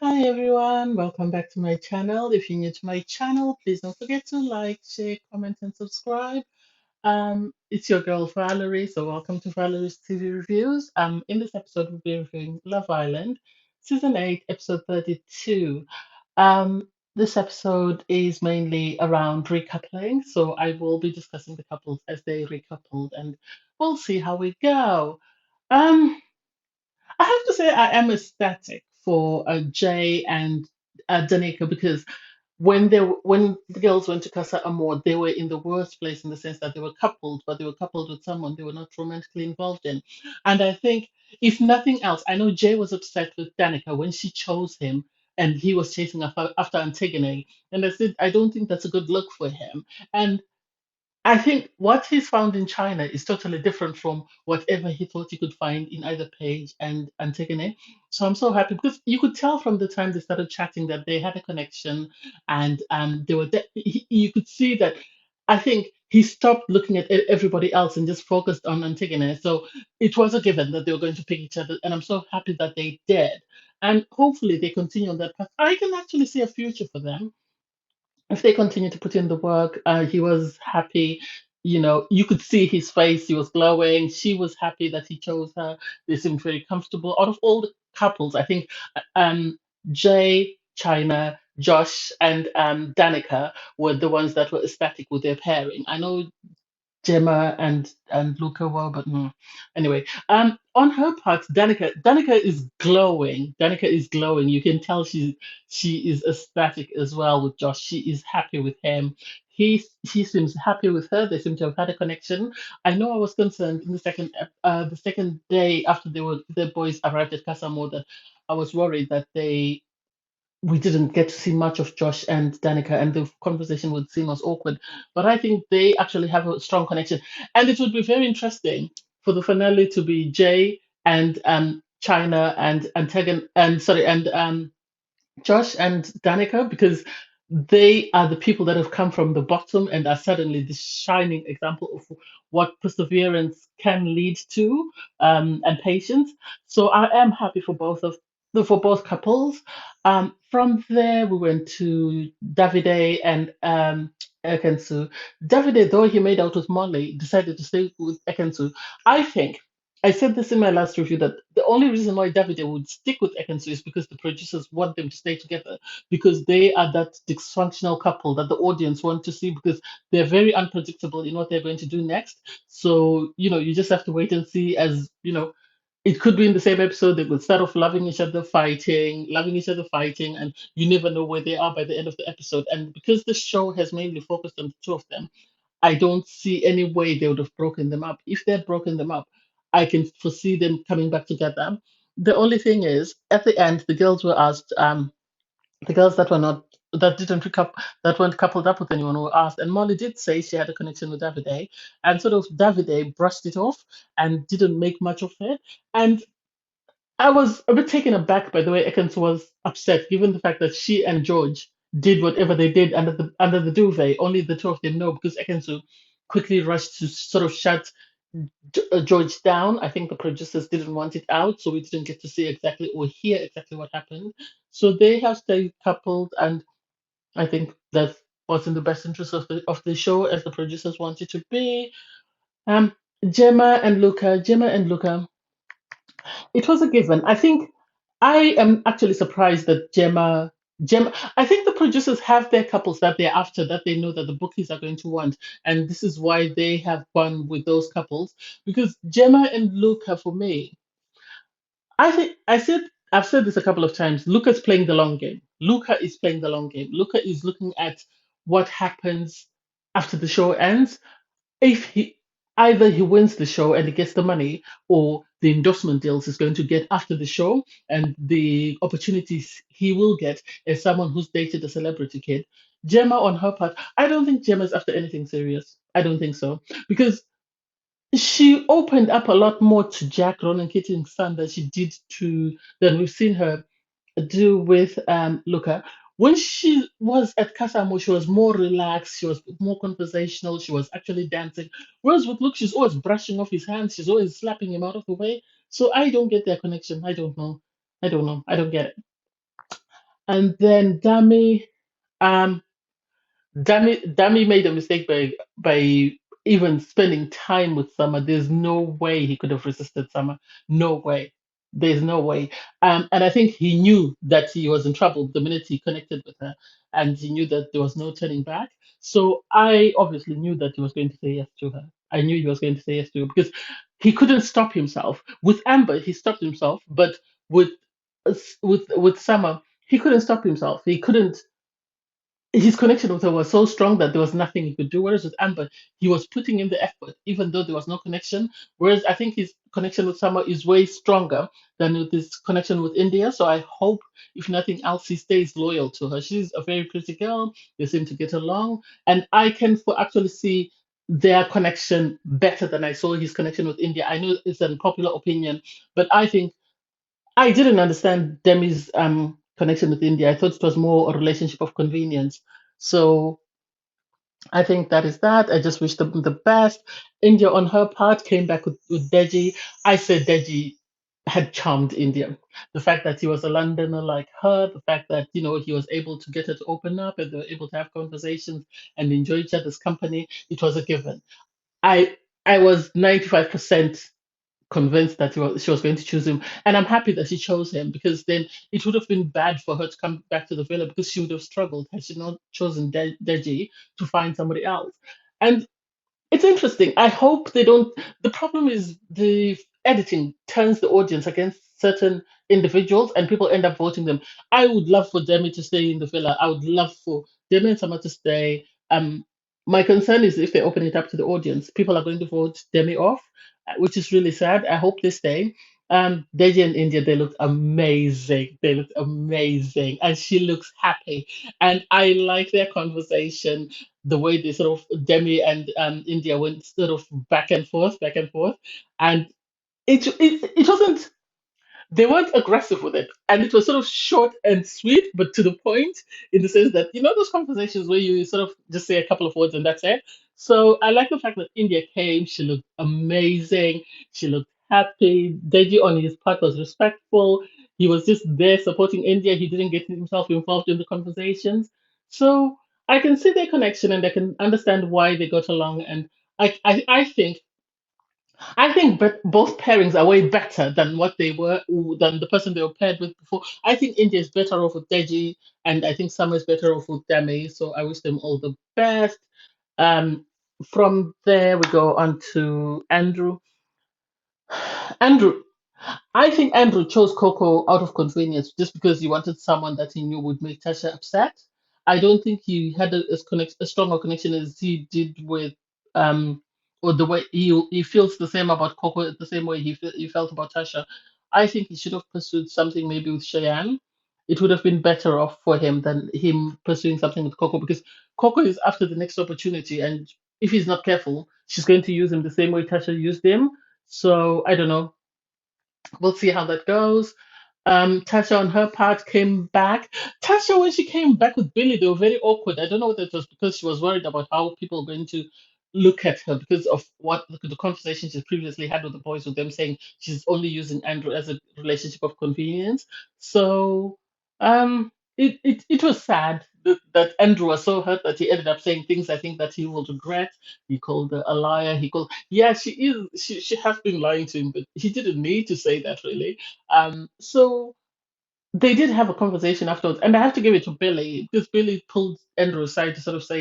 Hi everyone, welcome back to my channel. If you're new to my channel, please don't forget to like, share, comment, and subscribe. It's your girl Valerie, so welcome to Valerie's TV Reviews. In this episode, we'll be reviewing Love Island, Season 8, Episode 32. This episode is mainly around recoupling, so I will be discussing the couples as they recoupled, and we'll see how we go. Um, I have to say I am ecstatic for Jay and Danica because when the girls went to Casa Amor, they were in the worst place in the sense that they were coupled, but they were coupled with someone they were not romantically involved in. And I think, if nothing else, I know Jay was upset with Danica when she chose him and he was chasing after Antigone. And I said, I don't think that's a good look for him. And I think what he's found in China is totally different from whatever he thought he could find in either Paige and Antigone. So I'm so happy because you could tell from the time they started chatting that they had a connection, and they were. You could see that. I think he stopped looking at everybody else and just focused on Antigone. So it was a given that they were going to pick each other, and I'm so happy that they did. And hopefully they continue on that path. I can actually see a future for them if they continue to put in the work. He was happy. You could see his face. He was glowing. She was happy that he chose her. They seemed very comfortable. Out of all the couples, I think Jay, China, Josh, and Danica were the ones that were ecstatic with their pairing. I know Gemma and Luca were, but anyway. On her part, Danica is glowing. Danica is glowing. You can tell she is ecstatic as well with Josh. She is happy with him. He seems happy with her. They seem to have had a connection. I know I was concerned in the second day after the boys arrived at Casamore, that I was worried that we didn't get to see much of Josh and Danica, and the conversation would seem as awkward. But I think they actually have a strong connection, and it would be very interesting for the finale to be Jay and China and Antagon and sorry and Josh and Danica, because they are the people that have come from the bottom and are suddenly the shining example of what perseverance can lead to, and patience. So I am happy for both couples. From there, we went to Davide and Ekin-su. Davide, though he made out with Molly, decided to stay with Ekin-su. I think I said this in my last review that the only reason why Davide would stick with Ekin-Su is because the producers want them to stay together, because they are that dysfunctional couple that the audience want to see, because they're very unpredictable in what they're going to do next. So, you just have to wait and see. It could be in the same episode they could start off loving each other fighting, and you never know where they are by the end of the episode. And because the show has mainly focused on the two of them, I don't see any way they would have broken them up. If they had broken them up, I can foresee them coming back together. The only thing is, at the end, the girls were asked, the girls that didn't pick up, that weren't coupled up with anyone, were asked, and Molly did say she had a connection with Davide, and sort of Davide brushed it off and didn't make much of it. And I was a bit taken aback by the way Ekans was upset, given the fact that she and George did whatever they did under the duvet. Only the two of them know, because Ekansu quickly rushed to sort of shut George down. I think the producers didn't want it out, so we didn't get to see exactly or hear exactly what happened. So they have stayed coupled, and I think that was in the best interest of the show, as the producers want it to be. Um, Gemma and Luca, it was a given. I think I am actually surprised that Gemma. I think the producers have their couples that they're after, that they know that the bookies are going to want, and this is why they have gone with those couples. Because Gemma and Luca, for me, I think I've said this a couple of times. Luca's playing the long game. Luca is playing the long game. Luca is looking at what happens after the show ends. If he Either he wins the show and he gets the money, or the endorsement deals he's going to get after the show, and the opportunities he will get as someone who's dated a celebrity kid. Gemma, on her part, I don't think Gemma's after anything serious. I don't think so, because she opened up a lot more to Jack Ronan Keating's son than we've seen her do with Luca. When she was at Casamo, she was more relaxed, she was more conversational, she was actually dancing. Whereas with Luke, she's always brushing off his hands, she's always slapping him out of the way. So I don't get their connection. I don't know. I don't know. I don't get it. And then um, Dami made a mistake by even spending time with Summer. There's no way he could have resisted Summer. No way. There's no way. And I think he knew that he was in trouble the minute he connected with her, and he knew that there was no turning back. So I obviously knew that he was going to say yes to her. I knew he was going to say yes to her because he couldn't stop himself. With Amber, he stopped himself, but with with Summer, he couldn't stop himself. He couldn't his connection with her was so strong that there was nothing he could do. Whereas with Amber, he was putting in the effort, even though there was no connection. Whereas I think his connection with Summer is way stronger than with his connection with India. So I hope, if nothing else, he stays loyal to her. She's a very pretty girl. They seem to get along. And I can actually see their connection better than I saw his connection with India. I know it's an unpopular opinion, but I think I didn't understand Demi's connection with India. I thought it was more a relationship of convenience. So I think that is that. I just wish them the best. India, on her part, came back with Deji. I said Deji had charmed India. The fact that he was a Londoner like her, the fact that he was able to get her to open up and they were able to have conversations and enjoy each other's company, it was a given. I I was 95% convinced that she was going to choose him. And I'm happy that she chose him because then it would have been bad for her to come back to the villa because she would have struggled had she not chosen Deji to find somebody else. And it's interesting. I hope they don't. The problem is the editing turns the audience against certain individuals and people end up voting them. I would love for Demi to stay in the villa. I would love for Demi and Summer to stay. My concern is if they open it up to the audience, people are going to vote Demi off, which is really sad. I hope they stay. Deji and India, they look amazing. They look amazing. And she looks happy. And I like their conversation, the way they sort of Demi and India went sort of back and forth, and it wasn't they weren't aggressive with it, and it was sort of short and sweet, but to the point in the sense that those conversations where you sort of just say a couple of words and that's it. So I like the fact that India came. She looked amazing. She looked happy. Deji on his part was respectful. He was just there supporting India. He didn't get himself involved in the conversations. So I can see their connection and I can understand why they got along. And I think both pairings are way better than what they were, than the person they were paired with before. I think India is better off with Deji, and I think Summer is better off with Demi. So I wish them all the best. Um, from there, we go on to Andrew. Andrew, I think Andrew chose Coco out of convenience just because he wanted someone that he knew would make Tasha upset. I don't think he had a stronger connection as he did with, or the way he feels the same about Coco, the same way he felt about Tasha. I think he should have pursued something maybe with Cheyenne. It would have been better off for him than him pursuing something with Coco because Coco is after the next opportunity, and if he's not careful, she's going to use him the same way Tasha used him. So I don't know. We'll see how that goes. Tasha on her part came back. Tasha, when she came back with Billy, they were very awkward. I don't know whether it was because she was worried about how people were going to look at her because of what the conversation she previously had with the boys, with them saying she's only using Andrew as a relationship of convenience. So it was sad that Andrew was so hurt that he ended up saying things I think that he will regret. He called her a liar. Yeah, she is. She has been lying to him, but he didn't need to say that really. So they did have a conversation afterwards, and I have to give it to Billy because Billy pulled Andrew aside to sort of say,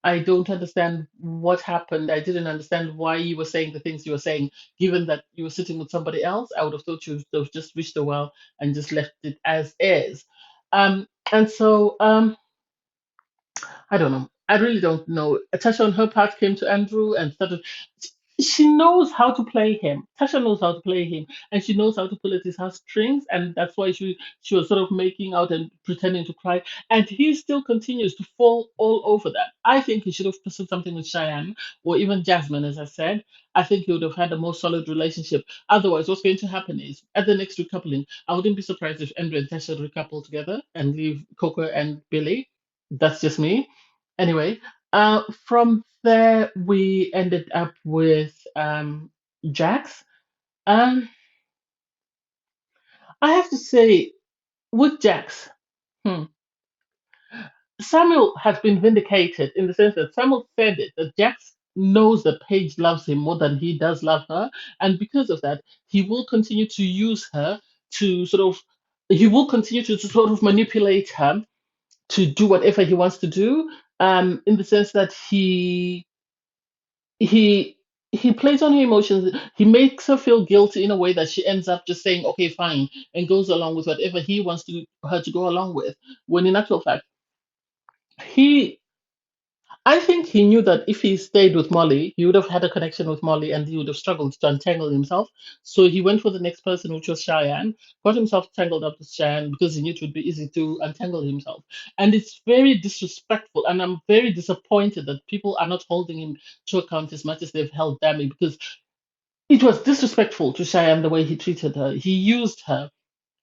I don't understand what happened. I didn't understand why you were saying the things you were saying, given that you were sitting with somebody else. I would have thought you would have just wished her well and just left it as is. And so I don't know. I really don't know. Tasha, on her part, came to Andrew and started. She knows how to play him. Tasha knows how to play him, and she knows how to pull at his heartstrings, and that's why she was sort of making out and pretending to cry. And he still continues to fall all over that. I think he should have pursued something with Cheyenne or even Jasmine, as I said. I think he would have had a more solid relationship. Otherwise, what's going to happen is at the next recoupling, I wouldn't be surprised if Andrew and Tasha recouple together and leave Coco and Billy. That's just me. Anyway, from there we ended up with Jax. Um, I have to say, with Jax. Hmm. Samuel has been vindicated in the sense that Samuel said it, that Jax knows that Paige loves him more than he does love her. And because of that, he will continue to use her to sort of, he will continue to sort of manipulate her to do whatever he wants to do. In the sense that he he plays on her emotions. He makes her feel guilty in a way that she ends up just saying, "Okay, fine," and goes along with whatever he wants her to go along with. When in actual fact, he I think he knew that if he stayed with Molly, he would have had a connection with Molly and he would have struggled to untangle himself. So he went for the next person, which was Cheyenne, got himself tangled up with Cheyenne because he knew it would be easy to untangle himself. And it's very disrespectful. And I'm very disappointed that people are not holding him to account as much as they've held Dami, because it was disrespectful to Cheyenne the way he treated her. He used her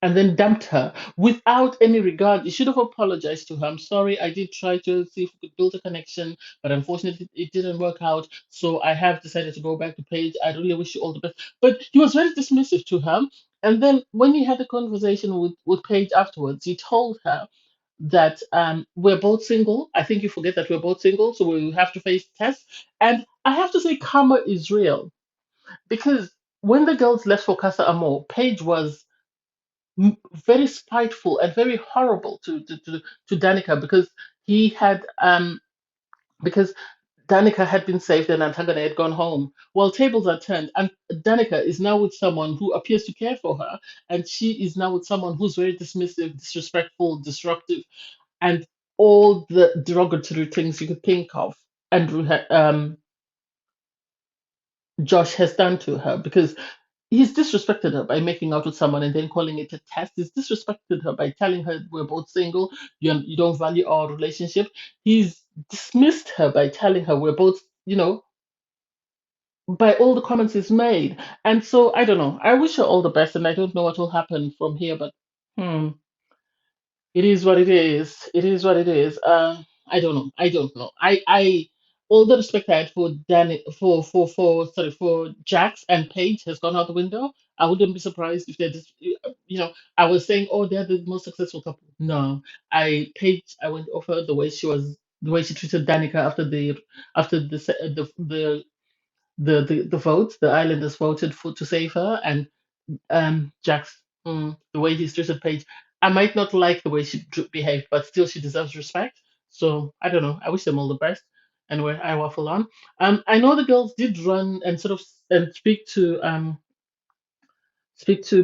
and then dumped her without any regard. You should have apologized to her. I'm sorry, I did try to see if we could build a connection, but unfortunately it didn't work out. So I have decided to go back to Paige. I really wish you all the best. But he was very dismissive to her. And then when he had a conversation with Paige afterwards, he told her that we're both single. I think you forget that we're both single, so we have to face tests. And I have to say, karma is real because when the girls left for Casa Amor, Paige was very spiteful and very horrible to Danica because he had because Danica had been saved and Antagona had gone home. Well, tables are turned, and Danica is now with someone who appears to care for her, and she is now with someone who's very dismissive, disrespectful, disruptive, and all the derogatory things you could think of. And Josh has done to her because he's disrespected her by making out with someone and then calling it a test. He's disrespected her by telling her we're both single, you don't value our relationship. He's dismissed her by telling her we're both, by all the comments he's made. And so I don't know. I wish her all the best, and I don't know what will happen from here, but hmm. It is what it is. It is what it is. I don't know. I don't know. All the respect I had for Danny, for Jax and Paige has gone out the window. I wouldn't be surprised if they're just, I was saying, oh, they're the most successful couple. No, Paige, I went off her the way she treated Danica after the vote. The islanders voted for to save her, and Jax, the way he's treated Paige. I might not like the way she behaved, but still she deserves respect. So I don't know. I wish them all the best. And where I waffle on. I know the girls did run and sort of and speak to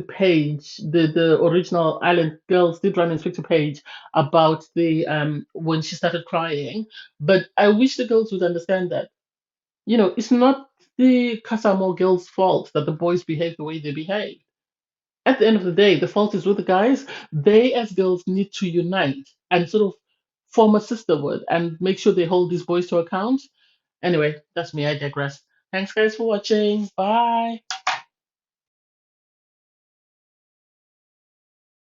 Paige. The original Island girls did run and speak to Paige about the when she started crying. But I wish the girls would understand that it's not the Casamo girls' fault that the boys behave the way they behave. At the end of the day, the fault is with the guys. They, as girls, need to unite and sort of form a sisterhood and make sure they hold these boys to account. Anyway, that's me. I digress. Thanks, guys, for watching. Bye.